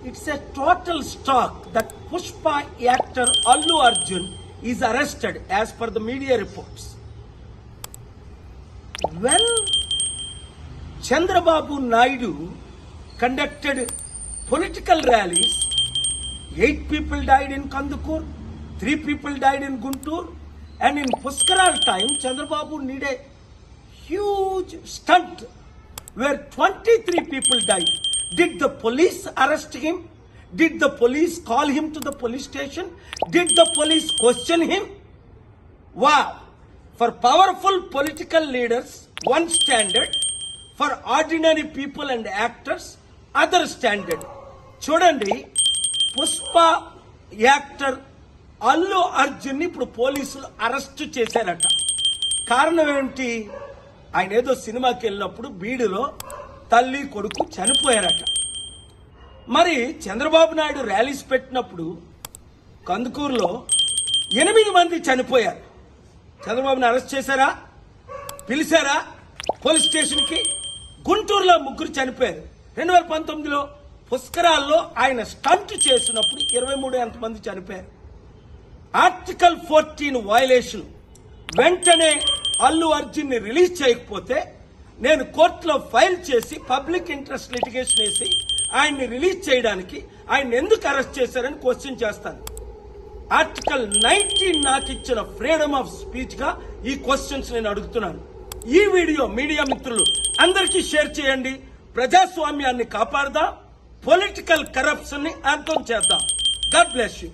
It's a total shock that Pushpa actor Allu Arjun is arrested as per the media reports. When Chandrababu Naidu conducted political rallies, 8 people died in Kandukur, 3 people died in Guntur, and in Puskaral time, Chandrababu need a huge stunt where 23 people died. Did the police arrest him? Did the police call him to the police station? Did the police question him? Wow! For powerful political leaders, one standard. For ordinary people and actors, other standard. చూడండి, Pushpa actor Allu Arjun ఇప్పుడు పోలీసులు arrest చేశారట. కారణం ఏంటి? ఆయన ఏదో సినిమాకి వెళ్ళినప్పుడు బీడులో తల్లి కొడుకు చనిపోయారట. మరి చంద్రబాబు నాయుడు ర్యాలీస్ పెట్టినప్పుడు కందుకూరులో 8 మంది చనిపోయారు. చంద్రబాబుని అరెస్ట్ చేశారా? పిలిచారా పోలీస్ స్టేషన్కి? గుంటూరులో 3 చనిపోయారు. 2019లో పుష్కరాల్లో ఆయన స్టంట్ చేసినప్పుడు 23 మంది చనిపోయారు. Article 14 violation. వెంటనే అల్లు అర్జున్ ని రిలీజ్ చేయకపోతే నేను కోర్టులో ఫైల్ చేసి పబ్లిక్ ఇంట్రెస్ట్ లిటిగేషన్ వేసి ఆయన్ని రిలీజ్ చేయడానికి ఆయన ఎందుకు అరెస్ట్ చేశారని క్వశ్చన్ చేస్తాను. ఆర్టికల్ 19 నాకు ఇచ్చిన ఫ్రీడమ్ ఆఫ్ స్పీచ్ గా ఈ క్వశ్చన్స్ నేను అడుగుతున్నాను. ఈ వీడియో మీడియా మిత్రులు అందరికీ షేర్ చేయండి. ప్రజాస్వామ్యాన్ని కాపాడదాం, పొలిటికల్ కరప్షన్ ని అంతం చేద్దాం. God bless you.